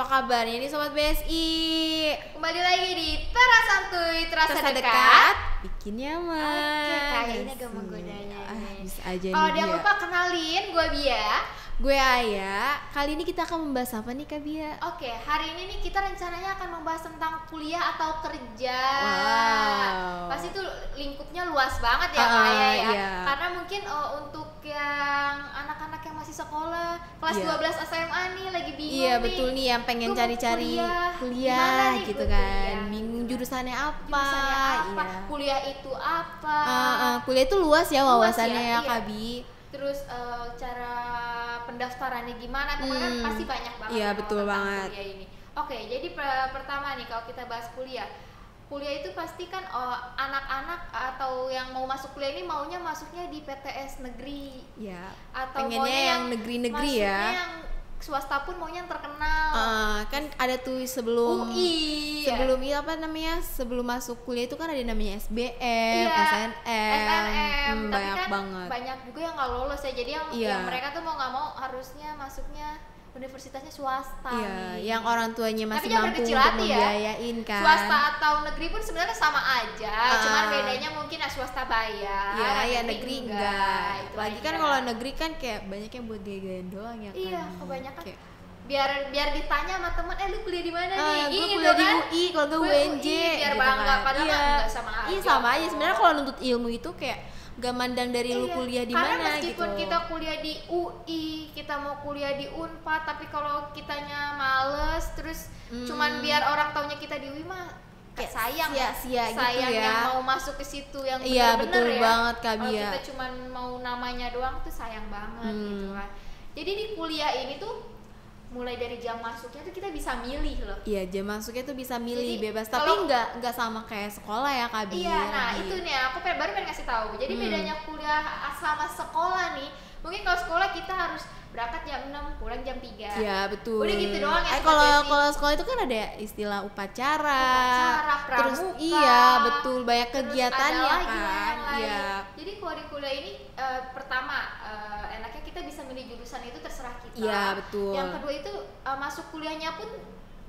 kabarnya nih Sobat BSI? Kembali lagi di Terasa Santuy, Terasa Dekat, bikin nyaman. Oke, kayaknya agak menggodanya bisa aja nih. Kalau dia lupa, kenalin, gue Bia. Gue Aya. Kali ini kita akan membahas apa nih Kak Bia? Oke, hari ini nih kita rencananya akan membahas tentang kuliah atau kerja. Wow. Pasti tuh lingkupnya luas banget ya Kak Aya ya. Iya. Karena mungkin untuk yang anak-anak yang masih sekolah kelas 12 SMA nih lagi bingung. Iya nih. betul nih, yang pengen Gua mau cari-cari kuliah Gimana nih gitu gue kan. kuliah? Bingung jurusannya apa? Jurusannya apa? Iya. Kuliah itu apa? Kuliah itu luas ya wawasannya ya, iya. Kak Bi. Terus cara pendaftarannya gimana? Kemarin pasti banyak banget. Iya, yang betul tentang banget. Kuliah ini. Oke, jadi pertama nih kalau kita bahas kuliah. Kuliah itu pasti kan anak-anak atau yang mau masuk kuliah ini maunya masuknya di PTS negeri. Ya. Atau Pengennya maunya yang negeri-negeri ya. Masuknya yang swasta pun maunya yang terkenal. Kan ada tuh sebelum UI. sebelum itu apa namanya, sebelum masuk kuliah itu kan ada namanya SBM, Iya, SNM, tapi banyak kan banget. banyak juga yang nggak lolos ya. Jadi yang mereka tuh mau nggak mau harusnya masuknya universitasnya swasta. Iya, nih. yang orang tuanya Tapi masih jangan mampu berkecil untuk hati ya. membiayain kan. Swasta atau negeri pun sebenarnya sama aja, cuman bedanya mungkin swasta bayar. Iya, ya negeri enggak. Itu Apalagi kan aja. kalau negeri kan kayak banyak yang buat gaya-gaya doang ya kan. Iya, kebanyakan. Kayak, biar ditanya sama temen, lu kuliah di mana nih? gue Gitu kuliah di kan. UI, kalau nggak Gue UNJ, UI, biar gitu bangga, kan. padahal Iya. kan nggak sama aja. Iya sama aja. kok. Sebenarnya kalau nuntut ilmu itu kayak gak mandang dari lu kuliah di karena mana meskipun gitu. kita kuliah di UI, kita mau kuliah di Unpad, tapi kalau kitanya males, terus cuman biar orang taunya kita di UI mah kayak sayang sia-sia gitu sayang ya. yang mau masuk ke situ yang Iya, benar-benar betul ya. banget, Kak Kalau Bia. kita cuman mau namanya doang tuh sayang banget gitu kan. Jadi di kuliah ini tuh mulai dari jam masuknya tuh kita bisa milih loh. Iya, jam masuknya tuh bisa milih Jadi, bebas, tapi kalau- nggak sama kayak sekolah ya Kak Bia. Iya, nah itu nih aku baru pengen ngasih tahu. Jadi bedanya kuliah sama sekolah nih. Mungkin kalau sekolah kita harus berangkat jam 6, pulang jam 3. Iya betul. Udah gitu doang ya. Kalau sekolah itu kan ada istilah upacara, terus pramuka, iya betul, banyak terus kegiatannya ada lagi kan. yang lain. Iya. Jadi kalau di kuliah ini pertama enaknya kita bisa milih jurusan itu terserah kita. Iya, betul. Yang kedua itu masuk kuliahnya pun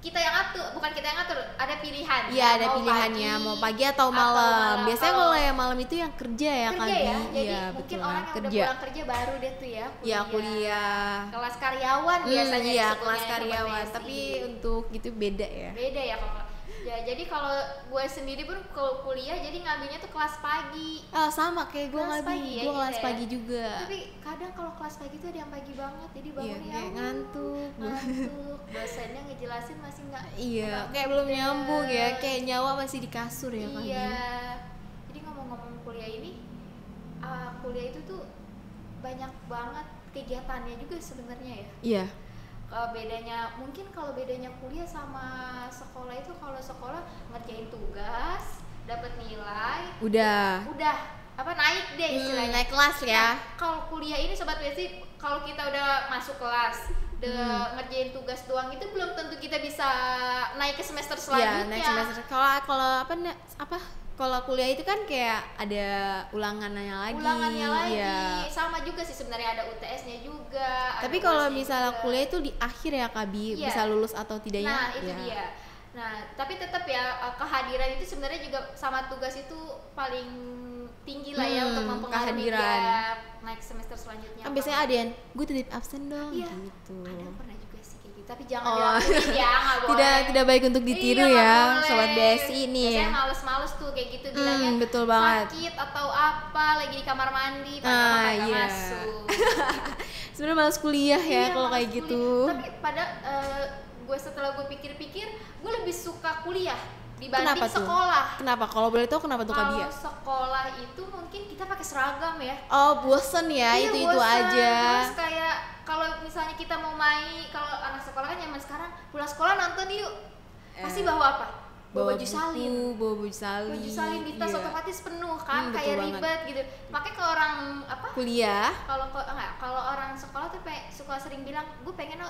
kita yang atur, bukan kita yang ngatur, ada pilihan. Iya, ada pilihannya mau pagi atau malam. Biasanya kalau yang malam itu yang kerja ya Kak kerja ya. Bi. Jadi Iya, mungkin betul. orang yang kerja. udah pulang kerja baru deh tuh ya kuliah. Ya kuliah. Kelas karyawan biasanya Iya, disebutnya kelas Sobat karyawan, BSI. tapi untuk gitu beda ya. Beda ya kalau ya, jadi kalau gue sendiri pun kalau kuliah jadi ngambilnya tuh kelas pagi. Sama kayak gue Kelas nggak pagi ya, gue gitu kelas ya. pagi juga. Tapi kadang kalau kelas pagi tuh ada yang pagi banget, jadi Iya, bangunnya kayak ngantuk. dosennya ngejelasin masih nggak Iya, nggak kayak belum mudah. nyambung ya, kayak nyawa masih di kasur ya Kak Bi. Iya. Jadi ngomong-ngomong kuliah ini, kuliah itu tuh banyak banget kegiatannya juga sebenarnya ya. Iya. Bedanya mungkin kalau bedanya kuliah sama sekolah itu, kalau sekolah ngerjain tugas, dapat nilai, Udah apa naik deh istilahnya. naik kelas ya. Nah, kalau kuliah ini Sobat BSI, kalau kita udah masuk kelas, ngerjain tugas doang itu belum tentu kita bisa naik ke semester Iya, selanjutnya. naik semester. Kalau kalau kuliah itu kan kayak ada ulangannya lagi. Iya. Sama juga sih sebenarnya, ada UTS-nya juga. Tapi ada kalau UAS-nya misalnya juga. kuliah itu di akhir ya Kak Bi, Iya. bisa lulus atau tidaknya. Nah itu ya. dia. Nah tapi tetap ya kehadiran itu sebenarnya juga sama tugas itu paling tinggi lah ya untuk mempengaruhi kehadiran. dia naik semester selanjutnya. Kan biasanya ada yang gue titip absen dong Iya. gitu. Ada pernah juga sih kayak gitu. Tapi jangan dilakuin ya, nggak boleh. Tidak baik untuk ditiru Iya, nggak ya, boleh. Sobat BSI ini ya. Biasanya males-males tuh kayak gitu bilangnya. Betul banget. Sakit atau apa, lagi di kamar mandi, padahal kagak iya. masuk. Sebenarnya males kuliah ya Iya, kalau males kayak kuliah. gitu. Tapi setelah gue pikir-pikir, gue lebih suka kuliah dibanding Kenapa tuh? sekolah. Kenapa? Kalau boleh tahu kenapa tuh Kak Bia? Kalau sekolah itu mungkin kita pakai seragam ya. Oh, bosen ya, Iya, itu bosan. aja. Terus kayak kalau misalnya kita mau main, kalau anak sekolah kan zaman sekarang pulang sekolah nonton yuk, pasti bawa apa? bawa baju salin, bawa baju salin, di tas otomatis penuh kan, kayak ribet banget gitu. Makanya kalau orang kuliah, kalau orang sekolah tuh suka sering bilang gue pengen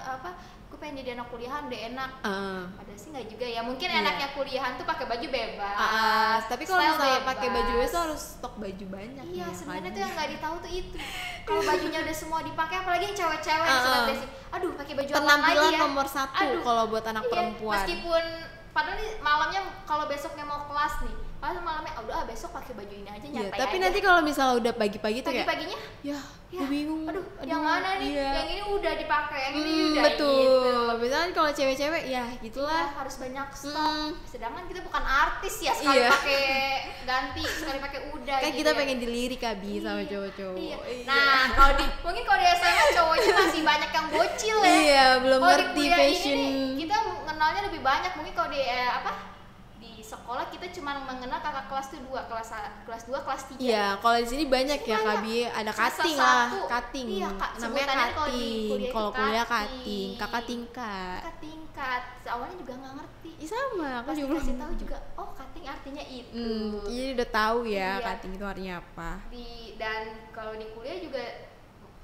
jadi anak kuliahan deh, enak. Padahal sih nggak juga ya, mungkin enaknya kuliahan tuh pakai baju bebas. Tapi kalau misalnya pakai baju bebas tuh harus stok baju banyak. Iya, sebenarnya tuh yang nggak ditahu tuh itu. Kalau bajunya udah semua dipakai, apalagi yang cewek-cewek sobat basic, aduh pakai baju apa lagi ya? Penampilan nomor 1 kalau buat anak perempuan. Meskipun padahal nih malamnya kalau besoknya mau kelas nih, padahal malamnya udah besok pakai baju ini aja nyantai tapi aja. nanti kalau misalnya udah pagi-pagi tuh pagi-paginya ya gue bingung, aduh yang mana nih, yang ini udah dipakai, yang ini udah betul gitu. Misalnya kalau cewek-cewek ya gitulah, harus banyak stok. Sedangkan kita bukan artis ya, sekali pakai ganti, sekali pakai udah kan gitu kita ya. pengen dilirik sama cowok-cowok. Nah kalau mungkin kalau di SMA cowoknya masih banyak yang bocil ya, belum ngerti fashion ini, kita mengenalnya lebih banyak. Mungkin kalau di di sekolah kita cuma mengenal kakak kelas tuh kelas 2, kelas 3. Iya, kalau di sini banyak ya Kabi, ada cutting lah, cutting. Iya, namanya cutting. Kalau kuliah cutting, kakak tingkat. Awalnya juga nggak ngerti. Sama, aku Pas juga dikasih tahu juga, oh cutting artinya itu. Jadi udah tahu ya cutting itu artinya apa. Dan kalau di kuliah juga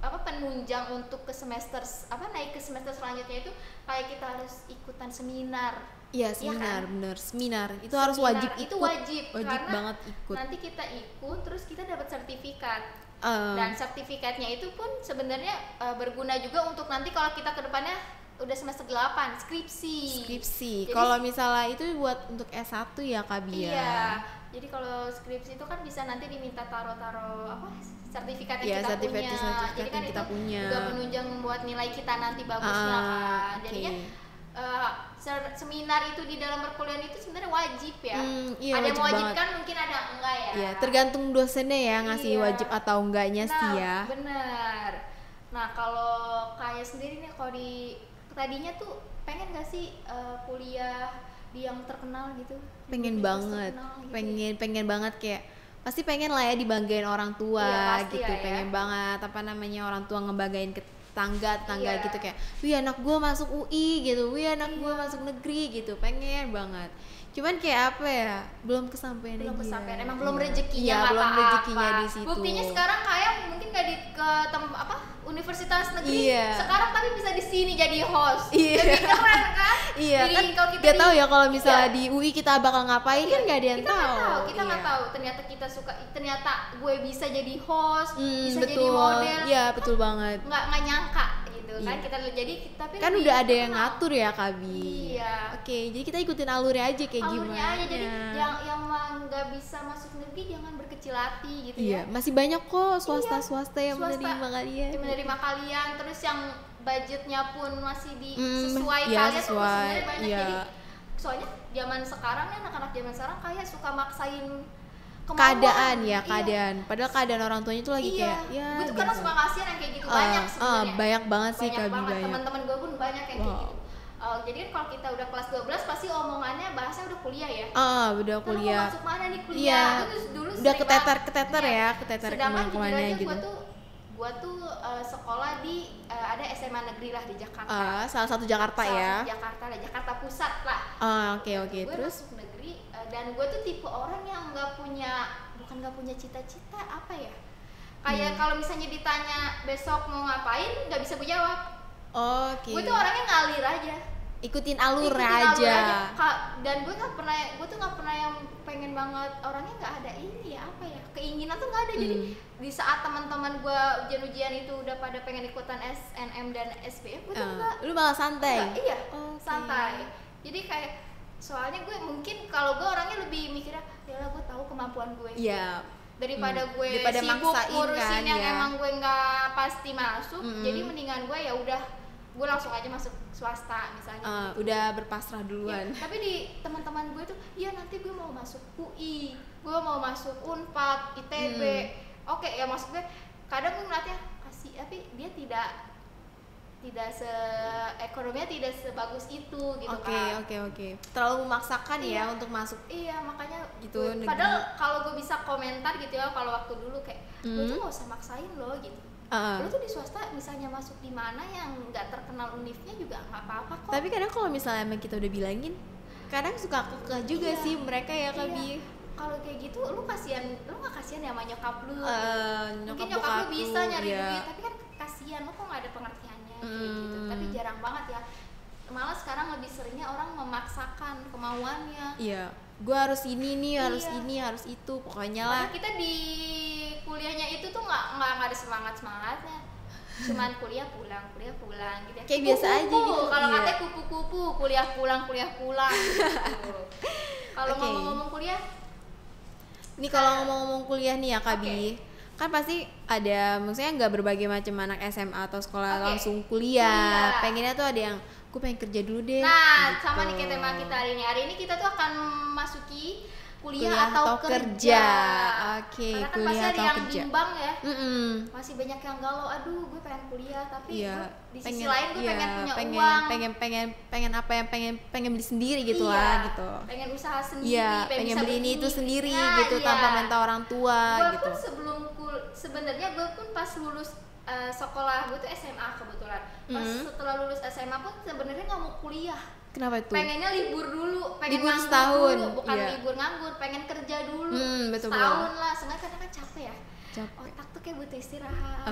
penunjang untuk naik ke semester selanjutnya itu kayak kita harus ikutan seminar. Iya, seminar, bener, seminar itu harus wajib ikut. Itu wajib karena banget ikut. Nanti kita ikut terus kita dapat sertifikat. Dan sertifikatnya itu pun sebenarnya berguna juga untuk nanti kalau kita ke depannya udah semester 8 skripsi. Kalau misalnya itu buat untuk S1 ya Kabi ya. Iya. Jadi kalau skripsi itu kan bisa nanti diminta taruh sertifikat yang kita punya. Jadi kan kita punya juga menunjang membuat nilai kita nanti bagusnya kan. Jadinya seminar itu di dalam perkuliahan itu sebenarnya wajib ya. Ada yang mewajibkan, mungkin ada enggak ya. Iya, tergantung dosennya ya ngasih wajib atau enggaknya sih ya. Benar. Nah, kalau kayak sendiri nih kalau tadinya tuh pengen gak sih kuliah di yang terkenal gitu? Pengen banget. Gitu. Pengen banget kayak pasti pengen lah ya dibanggain orang tua gitu. Pengen banget orang tua ngebanggain ke tetangga gitu kayak, wih anak gue masuk UI gitu, wih anak gue masuk negeri gitu, pengen banget. Cuman kayak apa ya, belum kesampaian emang belum rezekinya belum rezekinya di situ. Buktinya sekarang kayak mungkin gak ke universitas negeri sekarang, tapi bisa di sini jadi host. Lebih keren kan? Jadi kan kalau kita gak tahu ya kalau misalnya di UI kita bakal ngapain, kan gak ada yang tahu. Kita nggak tahu ternyata gue bisa jadi host, bisa betul. jadi model. Iya, betul banget. Nggak nyangka gitu kan, kita jadi tapi kan udah ada yang ngatur ya Kabi. Iya. Oke, jadi kita ikutin alurnya aja kayak gimana. Jadi yang nggak bisa masuk negeri jangan berkecil hati gitu ya. Masih banyak kok swasta yang menerima kalian. Terus yang budgetnya pun masih sesuai kalian tuh sebenarnya banyak. Jadi soalnya zaman sekarang nih anak-anak zaman sekarang kayak suka maksain kemauan. Keadaan. Padahal keadaan orang tuanya itu lagi kayak gue tuh kadang suka kasihan yang kayak gitu banyak sebenarnya. Banyak banget sih Kabi. Teman-teman gue pun banyak yang kayak gitu. Jadi kan kalau kita udah kelas 12 pasti omongannya bahasnya udah kuliah ya. Udah kuliah. Mau masuk mana nih kuliah? Dulu udah keteter ya, kemana gitu. Gua tuh sekolah di ada SMA negeri lah di Jakarta. Salah satu Jakarta ya. Jakarta Pusat lah. Oke. Gue masuk negeri dan gue tuh tipe orang yang bukan nggak punya cita-cita apa ya. Kayak kalau misalnya ditanya besok mau ngapain, nggak bisa gue jawab. Gue tuh orangnya ngalir aja. Ikutin alur aja. Dan gue tuh nggak pernah yang pengen banget, orangnya nggak ada ini ya apa ya, keinginan tuh nggak ada. Jadi di saat teman-teman gue ujian itu udah pada pengen ikutan SNM dan SBM, gue tuh enggak. Lu malah santai. Iya, santai. Jadi kayak soalnya gue mungkin kalau gue orangnya lebih mikirnya ya lah gue tahu kemampuan gue. Iya. Daripada gue sibuk ngurusin yang emang gue nggak pasti masuk, jadi mendingan gue ya udah gue langsung aja masuk swasta misalnya. Udah berpasrah duluan. Tapi di teman-teman gue tuh, iya nanti gue mau masuk UI, gue mau masuk Unpad, ITB. Oke, ya maksud gue kadang gue ngeliatnya tapi dia tidak ekonominya tidak sebagus itu gitu kan. Oke. Terlalu memaksakan ya untuk masuk. Iya, makanya gitu. Padahal kalau gue bisa komentar gitu ya, kalau waktu dulu kayak lu tuh nggak usah maksain loh gitu. Lu tuh di swasta misalnya masuk di mana yang nggak terkenal univnya juga nggak apa-apa kok. Tapi kadang kalau misalnya emang kita udah bilangin kadang suka kekeh juga sih mereka ya Kak Bi. Kalau kayak gitu lu nggak kasihan ya sama nyokap lu? Mungkin nyokap lu bisa nyari duit, tapi kan kasihan lu kok nggak ada pengertiannya kayak gitu. Tapi jarang banget ya, malah sekarang lebih seringnya orang memaksakan kemauannya. Iya, gua harus ini nih, harus ini, harus itu, pokoknya lah. Karena kita di kuliahnya itu tuh nggak ada semangatnya, cuman kuliah pulang gitu ya. Kayak biasa aja gitu. Kalau katanya kupu-kupu, kuliah pulang gitu. Kalau ngomong-ngomong kuliah, nih kalau ngomong-ngomong kuliah nih ya Kak Bi, kan pasti ada, maksudnya nggak berbagai macam anak SMA atau sekolah langsung kuliah. Pengennya tuh ada yang gue pengen kerja dulu deh. Nah, gitu. Sama nih kayak tema kita hari ini. Hari ini kita tuh akan memasuki kuliah atau kerja. Oke, karena kan kuliah pasti ada atau yang kerja. bimbang ya. Masih banyak yang galau, aduh gue pengen kuliah tapi di sisi lain gue pengen punya uang. Pengen apa yang pengen beli sendiri gitu lah gitu. Pengen usaha sendiri, pengen beli ini itu sendiri gitu tanpa minta orang tua gua gitu. Pun sebenarnya gue pun pas lulus sekolah, gue tuh SMA kebetulan. Pas setelah lulus SMA pun sebenarnya nggak mau kuliah. Kenapa itu? Pengennya libur dulu, pengen libur nganggur setahun dulu, bukan libur nganggur, pengen kerja dulu. Betul, setahun lah, seenggaknya kadang kan capek ya. Capek. Otak tuh kayak butuh istirahat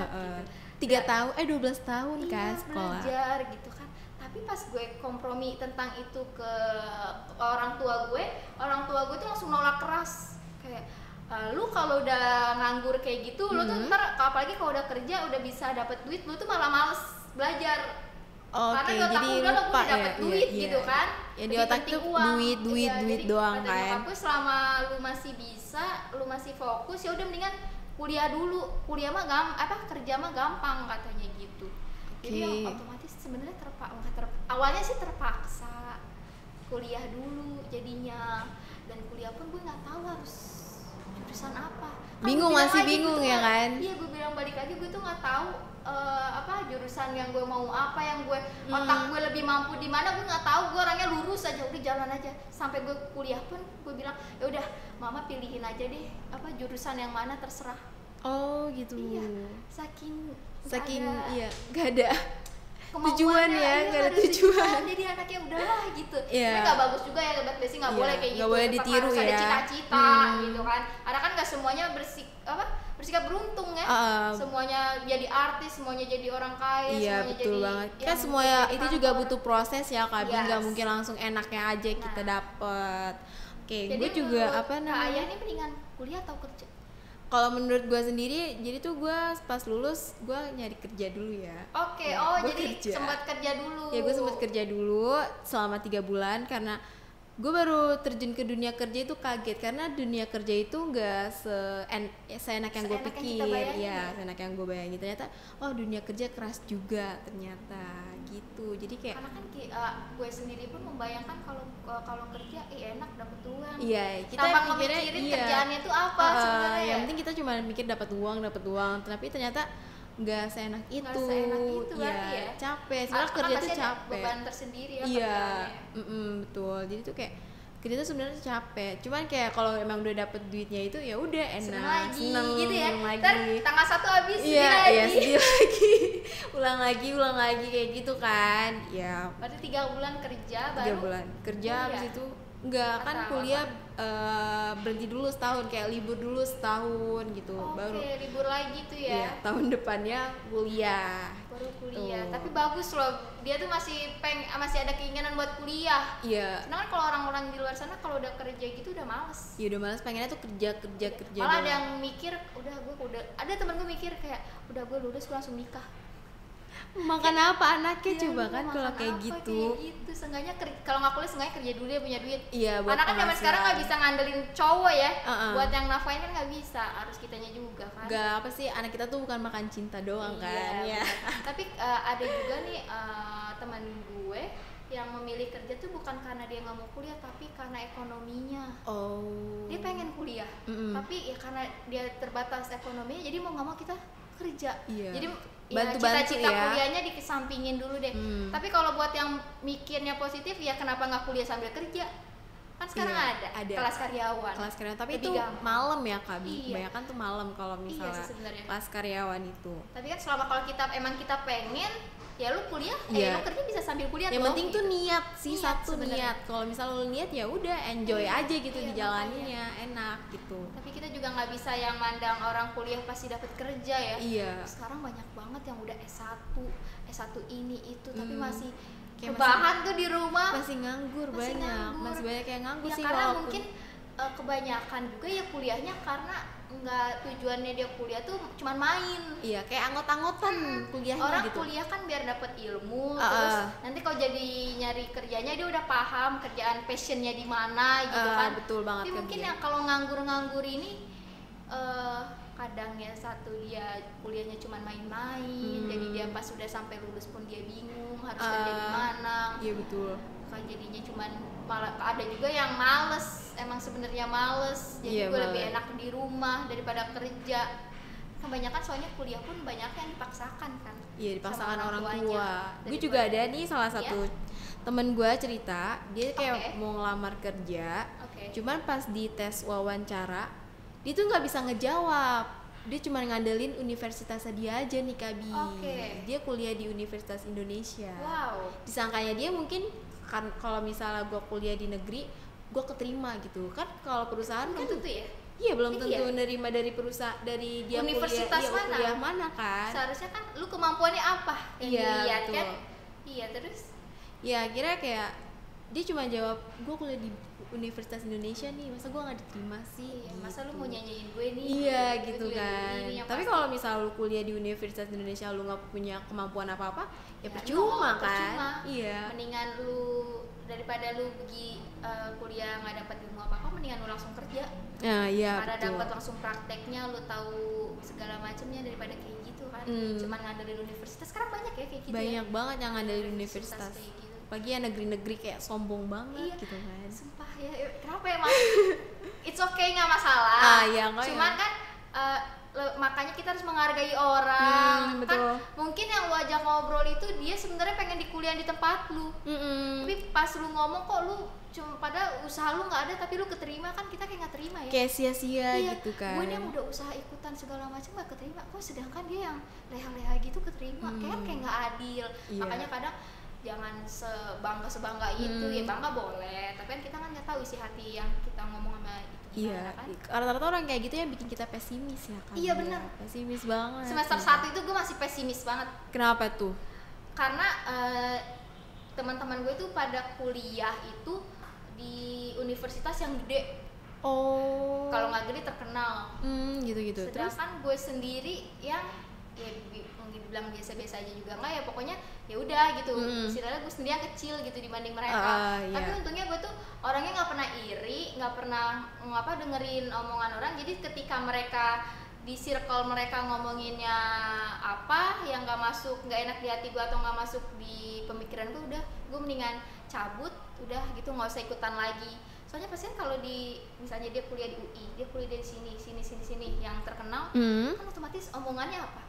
gitu. 3 tahun, 12 tahun kan sekolah. Belajar gitu kan. Tapi pas gue kompromi tentang itu ke orang tua gue tuh langsung nolak keras. Kayak lu kalau udah nganggur kayak gitu, lu tuh ntar apalagi kalau udah kerja udah bisa dapet duit, lu tuh malah males belajar. Karena jadi lupa gue dapet duit gitu kan. Ya di otak tuh duit doang kan. Aku selama lu masih bisa, lu masih fokus, ya udah mendingan kuliah dulu. Kuliah mah kerja mah gampang katanya gitu. Jadi otomatis sebenarnya awalnya sih terpaksa kuliah dulu jadinya, dan kuliah pun gue nggak tahu harus jurusan apa. Bingung ya kan? Iya, gue bilang balik lagi, gue tuh nggak tahu jurusan yang gue mau apa, yang gue otak gue lebih mampu di mana, gue nggak tahu. Gue orangnya lurus aja, udah jalan aja. Sampai gue kuliah pun gue bilang ya udah mama pilihin aja deh jurusan yang mana terserah. Oh gitu. Iya, saking gak ada tujuan ya, gak ada tujuan. Jadi anaknya udahlah gitu. Tapi nggak bagus juga ya, basic nggak boleh kayak gitu. Nggak boleh ditiru harus ya. Ada cita-cita gitu kan. Karena kan nggak semuanya bersikap beruntung ya. Semuanya jadi artis, semuanya jadi orang kaya. Iya semuanya betul jadi banget. Kan semuanya itu juga butuh proses ya Kak. Nggak mungkin langsung enaknya aja kita dapet. Oke, gue juga Kak Ayah ini mendingan kuliah atau kerja? Kalau menurut gue sendiri, jadi tuh gue pas lulus gue nyari kerja dulu ya. Oke, jadi sempat kerja dulu. Ya gue sempat kerja dulu selama 3 bulan karena gue baru terjun ke dunia kerja itu kaget, karena dunia kerja itu nggak seenak yang gue pikir ya, seenak yang gue bayangin. Ternyata dunia kerja keras juga ternyata gitu. Jadi kayak karena kan gue sendiri pun membayangkan kalau kerja enak dapet uang. Iya, kita mikirnya kerjaannya itu apa sebenarnya. Yang penting kita cuma mikir dapat uang, tapi ternyata nggak seenak itu. Ya. Capek. Sebenarnya kerja tuh capek. Beban tersendiri ya. Iya, betul. Jadi tuh kayak kerja tuh sebenarnya capek. Cuman kayak kalau emang udah dapet duitnya itu ya udah enak. Seneng gitu ya. Lagi. Ntar tanggal 1 habis sedih lagi. ulang lagi kayak gitu kan. Ya. Berarti 3 bulan kerja baru. 3 bulan kerja habis itu enggak kan kuliah berhenti dulu setahun, kayak libur dulu setahun gitu. Baru libur lagi tuh ya. Iya, tahun depannya kuliah. Baru kuliah. Tapi bagus loh. Dia tuh masih ada keinginan buat kuliah. Iya. Karena kan kalau orang-orang di luar sana kalau udah kerja gitu udah males. Iya, udah males, pengennya tuh kerja. Malah ada yang mikir, ada temen gue mikir kayak udah gue lulus gue langsung nikah. Makan apa anaknya coba kan kalau kayak gitu. Seenggaknya kalau nggak kuliah seenggaknya kerja dulu, dia punya duit. Iya, buat anak kan zaman sekarang nggak bisa ngandelin cowok ya. Buat yang nafkahin kan nggak bisa, harus kitanya juga kan. Nggak apa sih, anak kita tuh bukan makan cinta doang kan ya. Tapi ada juga nih teman gue yang memilih kerja tuh bukan karena dia nggak mau kuliah, tapi karena ekonominya. Dia pengen kuliah, tapi ya karena dia terbatas ekonominya, jadi mau nggak mau kita kerja. Jadi cita-cita kuliahnya dikesampingin dulu deh. Tapi kalau buat yang mikirnya positif, ya kenapa nggak kuliah sambil kerja? Kan sekarang ada kelas karyawan. Tapi lebih itu gampang. malam ya Kak Bi. Iya. Kebanyakan tuh malam kalau misalnya kelas karyawan itu. Tapi kan selama kalau kita emang kita pengen, ya lu kuliah, lu kerja bisa sambil kuliah. Yang penting tuh niat sih, satu sebenernya. niat. Kalau misalnya lu niat ya udah enjoy aja gitu dijalaninya, enak gitu. Tapi kita juga nggak bisa yang mandang orang kuliah pasti dapat kerja ya. Iya. Sekarang banyak banget yang udah S1 ini itu tapi masih kayak kebahan tuh di rumah. Masih nganggur masih banyak yang nganggur ya, sih. Karena mungkin kebanyakan juga ya kuliahnya karena nggak, tujuannya dia kuliah tuh cuman main. Iya, kayak anggot-anggotan kuliahnya orang gitu. Kuliah kan biar dapet ilmu, terus nanti kalau jadi nyari kerjanya dia udah paham kerjaan passionnya di mana gitu kan. Betul banget. Tapi mungkin yang kalau nganggur ini kadang ya dia kuliahnya cuman main-main, jadi dia pas sudah sampai lulus pun dia bingung harus kerja di mana. Iya betul. Kan jadinya cuman malah ada juga yang males, emang sebenarnya males, jadi gue lebih enak di rumah daripada kerja. Kebanyakan soalnya kuliah pun banyak yang dipaksakan kan. Iya, dipaksakan orang tua. Gue juga ada nih salah satu temen gue cerita, dia kayak mau ngelamar kerja, cuman pas di tes wawancara dia tuh nggak bisa ngejawab, dia cuma ngandelin universitasnya dia aja nih Kak Bi. Dia kuliah di Universitas Indonesia. Disangkanya dia mungkin kan kalau misalnya gue kuliah di negeri gue keterima gitu kan, kalau perusahaan kan tentu ya. Iya, belum tentu nerima dari perusahaan, dari dia universitas kuliah mana kan. Seharusnya kan lu kemampuannya apa yang dilihat kan. Iya, terus ya akhirnya kayak dia cuma jawab gue kuliah di Universitas Indonesia nih, masa gue nggak diterima sih? Iya, masa lu mau nyanyiin gue nih? Iya gitu kan. Tapi kalau misal lu kuliah di Universitas Indonesia lu nggak punya kemampuan apa-apa, ya percuma kan? Iya. Mendingan lu daripada lu pergi kuliah nggak dapat ilmu apa-apa, mendingan lu langsung kerja. Iya. Karena dapat langsung prakteknya, lu tahu segala macamnya daripada kayak gitu kan. Cuman ngandelin universitas, sekarang banyak ya kayak gitu. Banyak banget yang ngandelin universitas. Pagi ya negeri-negeri kayak sombong banget gitu kan. Sumpah ya, kenapa emang it's okay nggak masalah. Cuman kan makanya kita harus menghargai orang. Kan mungkin yang lu ajak ngobrol itu dia sebenarnya pengen di kuliah di tempat lu. Tapi pas lu ngomong kok lu cuma pada usaha lu nggak ada tapi lu keterima, kan kita kayak nggak terima ya. Kayak sia-sia gitu kan. Gue yang udah usaha ikutan segala macam nggak keterima, kok sedangkan dia yang leha-leha gitu keterima. Kayak nggak adil. Makanya kadang jangan sebangga itu. Ya bangga boleh, tapi kan kita kan nggak tahu isi hati yang kita ngomong sama itu. Kan? Rata-rata orang kayak gitu yang bikin kita pesimis ya kan. Iya benar. Pesimis banget. Semester 1 itu gue masih pesimis banget. Kenapa tuh? Karena teman-teman gue tuh pada kuliah itu di universitas yang gede. Kalau nggak gede terkenal. Gitu-gitu. Sedangkan gue sendiri yang ya dibilang biasa-biasa aja juga nggak ya, pokoknya ya udah gitu. Istilahnya gue sendiri yang kecil gitu dibanding mereka. Tapi untungnya gue tuh orangnya nggak pernah iri, nggak pernah dengerin omongan orang. Jadi ketika mereka di circle mereka ngomonginnya apa yang nggak masuk, nggak enak di hati gue atau nggak masuk di pemikiran gue, udah gue mendingan cabut, udah gitu, nggak usah ikutan lagi. Soalnya pasti kalau di misalnya dia kuliah di UI, dia kuliah dari sini yang terkenal, kan otomatis omongannya apa?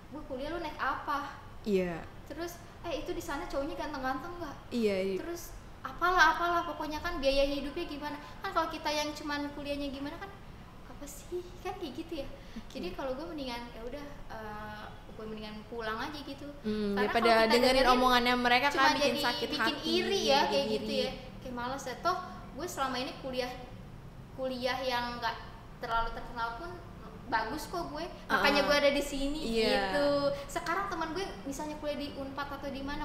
Gue kuliah lu naik apa? Iya. Terus itu di sana cowoknya ganteng-ganteng nggak? Iya. Terus apalah pokoknya kan biaya hidupnya gimana? Kan kalau kita yang cuman kuliahnya gimana kan apa sih? Kan kayak gitu ya. Jadi kalau gue mendingan ya udah gue mendingan pulang aja gitu. Daripada dengerin omongannya mereka kan bikin sakit hati. Bikin iri ya kayak gitu ya. Kayak malas ya. Toh gue selama ini kuliah yang nggak terlalu terkenal pun bagus kok gue, makanya gue ada di sini gitu. Sekarang teman gue misalnya kuliah di Unpad atau di mana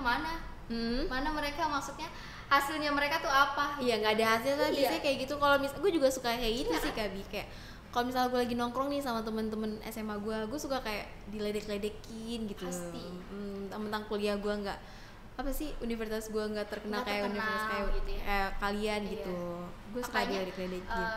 mereka maksudnya hasilnya mereka tuh apa? Iya, nggak ada hasil lah biasanya kayak gitu. Kalau gue juga suka kayak gitu sih Kak Bi, kayak kalau misalnya gue lagi nongkrong nih sama temen-temen SMA gue suka kayak diledek-ledekin gitu. Pasti. Tentang kuliah gue nggak apa sih, universitas gue nggak terkenal kayak universitas kayak, gitu ya. Kayak kalian gitu. Gue suka diledek-ledekin.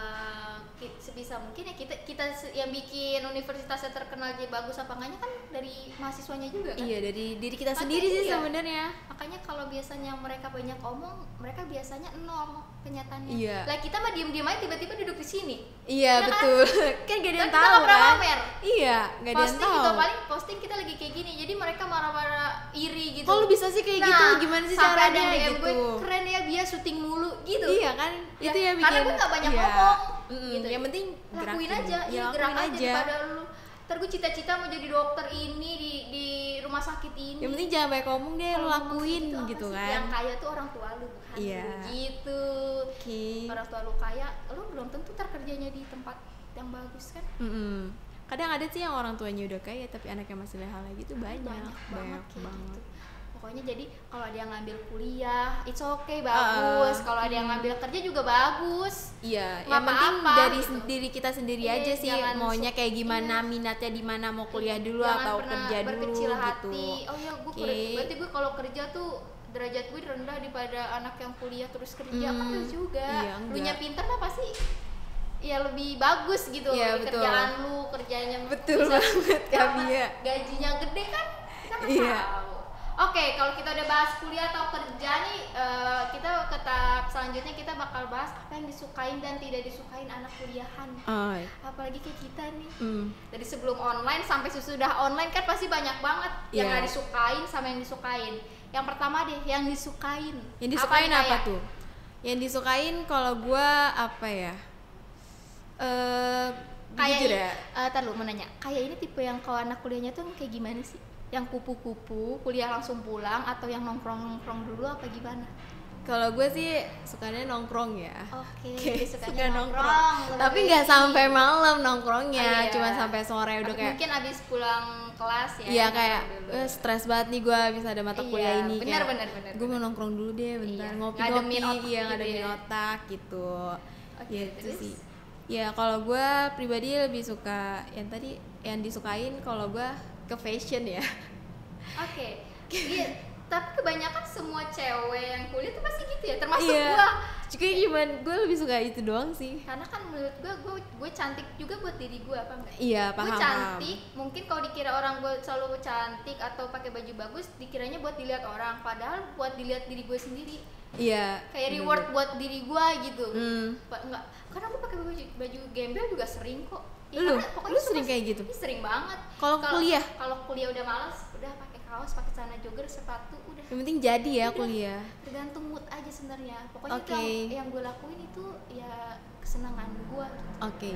Sebisa mungkin ya kita yang bikin universitasnya terkenal jadi bagus apa enggaknya kan dari mahasiswanya juga kan. Iya, dari diri kita sendiri sih sebenarnya. Makanya kalau biasanya mereka banyak omong, mereka biasanya nol. kenyataannya. Iya. Lah kita mah diem-diem aja tiba-tiba duduk di sini. Iya, ya betul. Kan gak ada yang kita tahu nggak pernah kan. pamer. Iya, gak ada yang Posting tahu. juga paling posting kita lagi kayak gini. Jadi mereka marah-marah iri gitu. Kok lu bisa sih kayak gitu? Gimana sih sampai caranya ada DM gitu? gue, keren ya dia syuting mulu gitu. Iya kan? Ya, Itu yang bikin. karena gue gak banyak ngomong. Gitu. Yang penting lakuin gerakin. aja, Ya, gerak lakuin aja daripada lu. Ntar gue cita-cita mau jadi dokter ini di rumah sakit ini. Yang penting jangan banyak ngomong deh, lu lakuin gitu kan. Yang kaya tuh orang tua lu bukan Iya. gitu. Oke. Orang tua lu kaya, lu belum tentu ntar kerjanya di tempat yang bagus kan. Kadang ada sih yang orang tuanya udah kaya tapi anaknya masih leha gitu, banyak banget banget. gitu. Pokoknya jadi kalau ada yang ngambil kuliah, it's okay, bagus. Kalau ada yang ngambil kerja juga bagus. Iya, Nggak yang penting apa-apa, dari gitu. diri kita sendiri Iya, aja sih jangan maunya kayak gimana, minatnya di mana, mau kuliah dulu atau kerja dulu berkecil gitu. hati. Oh ya, berarti gue kalau kerja tuh derajat gue rendah daripada anak yang kuliah terus kerja. Kan enggak juga. Iya, Dunia pintar mah pasti ya lebih bagus gitu. Iya, betul. Kerjaan lu, kerjanya Betul banget Kak Bia. Gajinya gede kan kita nggak Iya. tahu. Oke, kalau kita udah bahas kuliah atau kerja nih, kita ke tahap selanjutnya kita bakal bahas apa yang disukain dan tidak disukain anak kuliahan. Apalagi kayak kita nih, dari sebelum online sampai sesudah online kan pasti banyak banget yang nggak disukain sama yang disukain. Yang pertama deh, yang disukain. Yang disukain apa tuh? Yang disukain kalau gua apa ya? Kayak jujur ya. Tar lu mau nanya, kayak ini tipe yang kalau anak kuliahnya tuh kayak gimana sih? Yang kupu-kupu, kuliah langsung pulang, atau yang nongkrong-nongkrong dulu apa gimana? Kalau gue sih sukanya nongkrong ya. Oke, suka nongkrong. Tapi nggak sampai malam nongkrongnya, cuma sampai sore udah kayak. Mungkin abis pulang kelas ya. Iya kayak stres banget nih gue bisa ada mata kuliah ini. Bener. Gue mau nongkrong dulu deh bentar, ngopi-ngopi, ngademin otak gitu. Gitu sih. Ya kalau gue pribadi lebih suka yang tadi yang disukain kalau gue ke fashion ya. Oke. Iya, tapi kebanyakan semua cewek yang kuliah tuh pasti gitu ya, termasuk gua. Juga gimana? Gue lebih suka itu doang sih. Karena kan menurut gue cantik juga buat diri gue, apa enggak? Iya, paham. Gue cantik, mungkin kalau dikira orang gue selalu cantik atau pakai baju bagus, dikiranya buat dilihat orang, padahal buat dilihat diri gue sendiri. Iya. Kayak reward buat diri gue gitu. Enggak, karena gue pakai baju gembel juga sering kok. Lu sering kayak gitu? Sering banget. Kalau kuliah? Kalau kuliah udah malas, udah pakai kaos, pakai celana jogger, sepatu, udah. Yang penting jadi ya kuliah. Tergantung mood aja sebenarnya. Pokoknya yang gue lakuin itu ya kesenangan gue. Oke.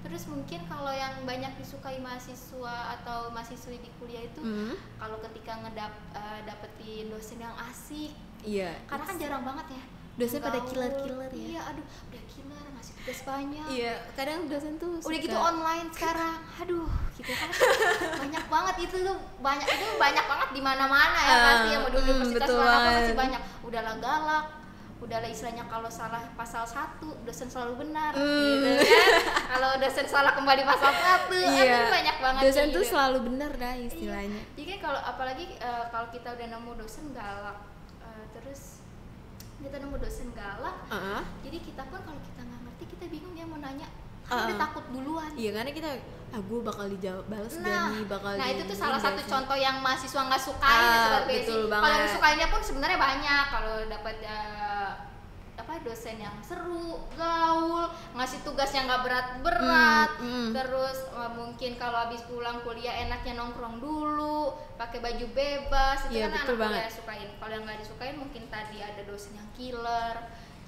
Terus mungkin kalau yang banyak disukai mahasiswa atau mahasiswi di kuliah itu, kalau ketika dapetin dosen yang asik. Iya. Karena kan jarang banget ya. Dosen pada killer-killer ya. Iya, aduh, udah killer, ngasih tugas banyak. Iya, kadang dosen tuh udah gitu online sekarang. Aduh, gitu kan. Banyak banget itu banyak banget di mana-mana ya pasti ya, mau di universitas mana pasti banyak. Udahlah galak, udahlah istilahnya kalau salah pasal 1, dosen selalu benar gitu kan. Kalau dosen salah kembali pasal 1, iya. Banyak banget dosen tuh gitu. selalu benar dah istilahnya. Iya. Jadi kalau apalagi kalau kita udah nemu dosen galak, terus kita nemu dosen galak, jadi kita pun kalau kita nggak ngerti kita bingung ya mau nanya, kan udah takut duluan. Iya, karena kita gue bakal dijawab balas gak nih, bakal itu tuh salah satu contoh yang mahasiswa nggak sukain sobat basic. Kalau disukainnya pun sebenarnya banyak. Kalau dapat dosen yang seru, gaul, ngasih tugas yang nggak berat-berat, terus mungkin kalau habis pulang kuliah enaknya nongkrong dulu, pakai baju bebas, itu kan anak kuliah sukain. Kalau yang nggak disukain mungkin tadi ada dosen yang killer,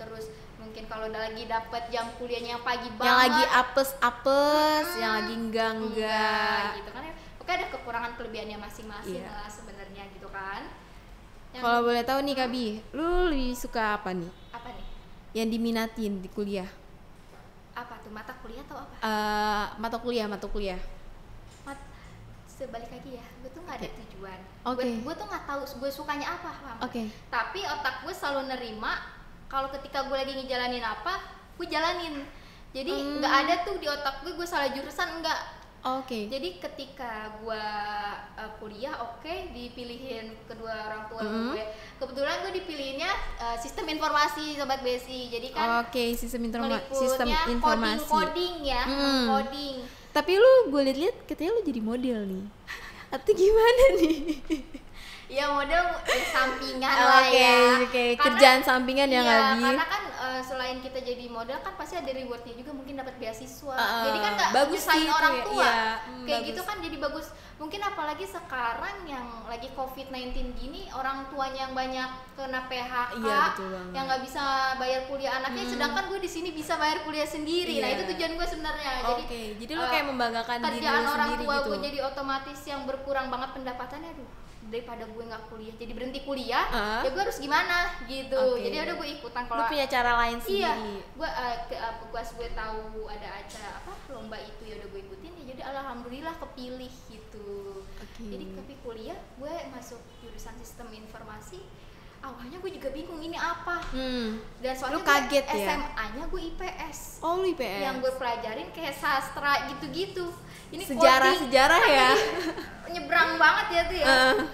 terus mungkin kalau udah lagi dapet jam kuliahnya yang pagi banget, yang lagi apes, yang lagi enggak gitu kan ya. Oke, ada kekurangan kelebihannya masing-masing lah sebenarnya gitu kan. Kalau boleh tahu nih Kabi, lu lebih suka apa nih? Apa nih? Yang diminatin di kuliah? Apa tuh, mata kuliah atau apa? Mata kuliah. Sebalik lagi ya, gue tuh nggak ada tujuan. Gue tuh nggak tahu gue sukanya apa. Tapi otak gue selalu nerima kalau ketika gue lagi ngejalanin apa, gue jalanin. Jadi nggak ada tuh di otak gue salah jurusan, enggak. Jadi ketika gue kuliah, dipilihin kedua orang tua gue. Kebetulan gue dipilihinnya sistem informasi sobat BSI. Jadi kan sistem informasi. Coding ya, coding. Tapi lu gue liat katanya lu jadi model nih. Atau gimana nih? Ya model sampingan lah ya. Kerjaan sampingan yang Abi. Karena kan selain kita jadi model kan pasti ada rewardnya juga, mungkin dapat beasiswa. Jadi kan nggak bagus nyusahin sih orang itu tua. ya. Kayak Bagus. gitu kan jadi bagus. Mungkin apalagi sekarang yang lagi COVID-19 gini, orang tuanya yang banyak kena PHK, Iya, betul banget. yang nggak bisa bayar kuliah anaknya, sedangkan gue di sini bisa bayar kuliah sendiri. Nah Iya. itu tujuan gue sebenarnya. Jadi lo kayak membanggakan diri kerjaan lo orang sendiri tua gitu. gue jadi otomatis yang berkurang banget pendapatannya. Aduh, daripada gue nggak kuliah jadi berhenti kuliah, ya gue harus gimana gitu. Jadi udah gue ikutan. Kalau lo punya cara lain sendiri. Iya, gue pas gue tahu ada acara lomba itu, ya udah gue ikutin ya, jadi alhamdulillah kepilih gitu. Jadi tapi kuliah gue masuk jurusan sistem informasi, awalnya gue juga bingung ini apa. Dan soalnya lu kaget gue ya? SMA-nya gue IPS. Oh, lu IPS. Yang gue pelajarin kayak sastra gitu-gitu. Ini sejarah ya. Nyebrang banget ya tuh ya.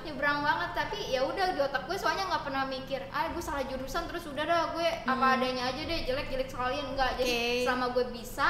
Nyebrang banget, tapi ya udah di otak gue soalnya nggak pernah mikir gue salah jurusan terus udah dah gue apa adanya aja deh, jelek sekalian, enggak. Jadi selama gue bisa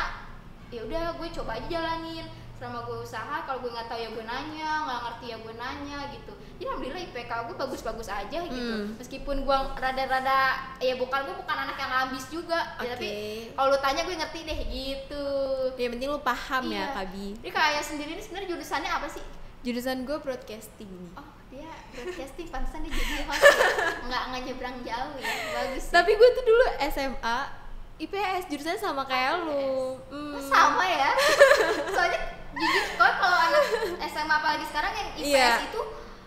ya udah gue coba aja jalanin. Selama gue usaha, kalau gue nggak tahu ya gue nanya, nggak ngerti ya gue nanya gitu. Jadi alhamdulillah IPK gue bagus-bagus aja gitu. Meskipun gue rada-rada ya gue bukan anak yang ambis juga, ya, tapi kalau lu tanya gue ngerti deh gitu. Ya penting lu paham ya, Kabi. Jadi kayak sendiri ini sebenarnya jurusannya apa sih? Jurusan gue broadcasting nih. Oh, dia broadcasting, pantesan dia jadi host ya. Nggak nyebrang jauh ya, bagus. Tapi gue tuh dulu SMA IPS, jurusannya sama kayak lu. Sama ya. Soalnya jujur kalau anak SMA apalagi sekarang yang IPS itu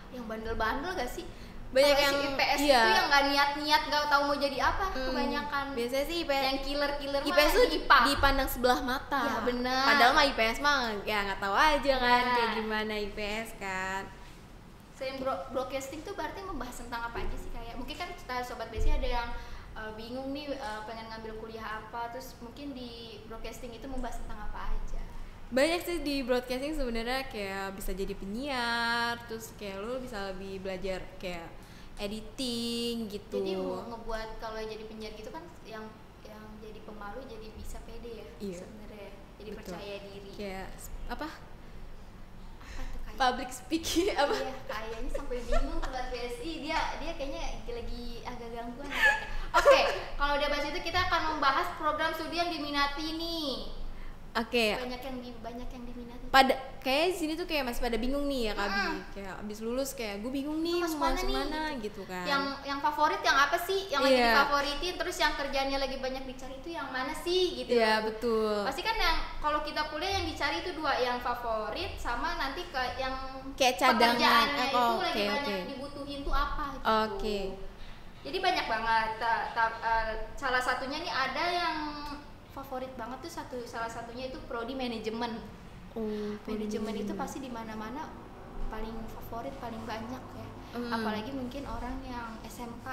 yang bandel-bandel gak sih? Banyak kalo yang si IPS itu yang nggak niat-niat, nggak tahu mau jadi apa, kebanyakan. Biasanya sih IPS yang killer IPS mah tuh IPA. dipandang sebelah mata. Ya benar. Padahal mah IPS mah ya nggak tahu aja kan kayak gimana IPS kan. Selain broadcasting tuh berarti membahas tentang apa aja sih? Kayak mungkin kan kita sobat Besi ada yang bingung nih pengen ngambil kuliah apa, terus mungkin di broadcasting itu membahas tentang apa aja? Banyak sih di broadcasting sebenarnya, kayak bisa jadi penyiar, terus kayak lu bisa lebih belajar kayak editing gitu. Jadi ngebuat kalau jadi penyiar gitu kan yang jadi pemalu jadi bisa pede ya. Iya. Sebenarnya jadi Betul. percaya diri. Kayak apa? Tuh kayak Public speaking apa? Iya, kayaknya sampai bingung buat BSI, dia kayaknya lagi agak gangguan. Oke, kalau udah bahas itu kita akan membahas program studi yang diminati nih. Oke. Banyak yang diminati. Kayak sini tuh kayak masih pada bingung nih ya, Kabi. Kayak abis lulus kayak gue bingung nih Masuk mau mana masuk nih? mana gitu kan. Yang favorit yang apa sih? Yang lagi Iya. difavoritin, terus yang kerjaannya lagi banyak dicari itu yang mana sih gitu. Iya, betul. Pasti kan yang kalau kita kuliah yang dicari itu dua, yang favorit sama nanti ke yang Kayak cadangan. pekerjaannya itu Oh, lagi oke, banyak oke. dibutuhin tuh apa gitu. Oke. Jadi banyak banget. Salah satunya nih ada yang favorit banget tuh salah satunya itu prodi manajemen. Manajemen itu pasti di mana-mana paling favorit, paling banyak ya. Apalagi mungkin orang yang SMK.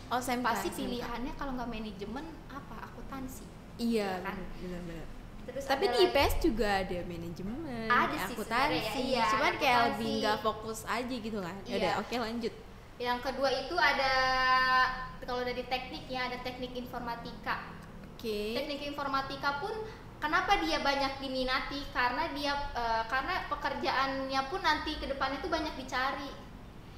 Oh, SMK. Pasti SMK. pilihannya kalau nggak manajemen apa? Akuntansi. Iya, kan? benar-benar. Terus Tapi ada di lagi- IPS juga ada manajemen, Ada sih akuntansi, sebenarnya, iya, cuman kayak akuntansi. lebih nggak fokus aja gitu kan. Iya. Yaudah, oke lanjut. Yang kedua itu ada, kalau dari tekniknya ada teknik informatika. Oke. Teknik informatika pun kenapa dia banyak diminati, karena dia karena pekerjaannya pun nanti ke depannya tuh banyak dicari.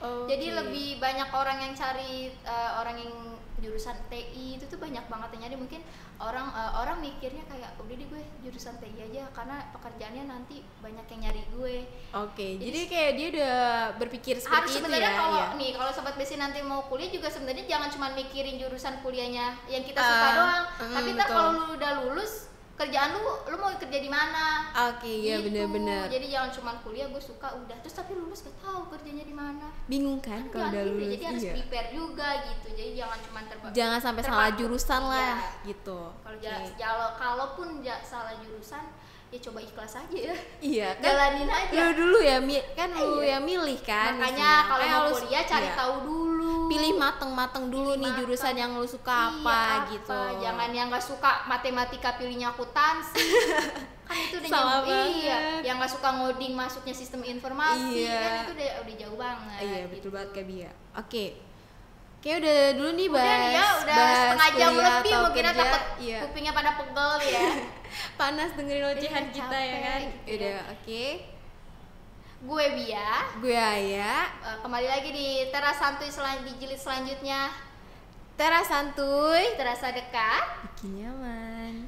Jadi lebih banyak orang yang cari orang yang jurusan TI itu tuh banyak banget yang nyari. Mungkin orang mikirnya kayak udah deh gue jurusan TI aja karena pekerjaannya nanti banyak yang nyari gue. Oke, jadi kayak dia udah berpikir Harus seperti itu sebenarnya ya. kalau Iya. nih kalau sobat Besi nanti mau kuliah juga sebenarnya jangan cuma mikirin jurusan kuliahnya yang kita suka doang, tapi ntar betul. kalau lu udah lulus kerjaan lu mau kerja di mana? Oke, iya Gitu. benar-benar. Jadi jangan cuma kuliah gue suka udah, terus tapi lulus gak tahu kerjanya di mana. Bingung kan kalau udah Jangan gitu, lulus. jadi harus Iya. prepare juga gitu. Jadi jangan cuma Jangan sampai salah terpaku. jurusan lah Iya. gitu. Kalau kalaupun salah jurusan ya coba ikhlas aja ya. Iya, kan Jalanin aja. lu dulu ya kan lu Iya. yang milih kan. Makanya mestinya. kalau Kayak mau lu- kuliah cari iya. tahu dulu. Pilih mateng-mateng dulu Pilih nih mateng. jurusan yang lu suka Iya, apa gitu. Jangan yang nggak suka matematika pilihnya akuntansi. Kan itu udah Salah jauh. banget. Iya, yang nggak suka ngoding masuknya sistem informasi. Iya. Kan itu udah jauh banget. Iya, betul gitu. banget Kak Bia. Oke. Kayak udah dulu nih Udah bahas nih ya, udah bahas setengah jam kuliah lebih atau mungkin kerja. takut Iya. kupingnya pada pegel ya. Panas dengerin ocehan Iya, kita ya capek kan. gitu ya. Udah, oke. Gue Bia. Gue Aya. Kembali lagi di teras santuy di jilid selanjutnya. Teras santuy, terasa dekat, bikin nyaman.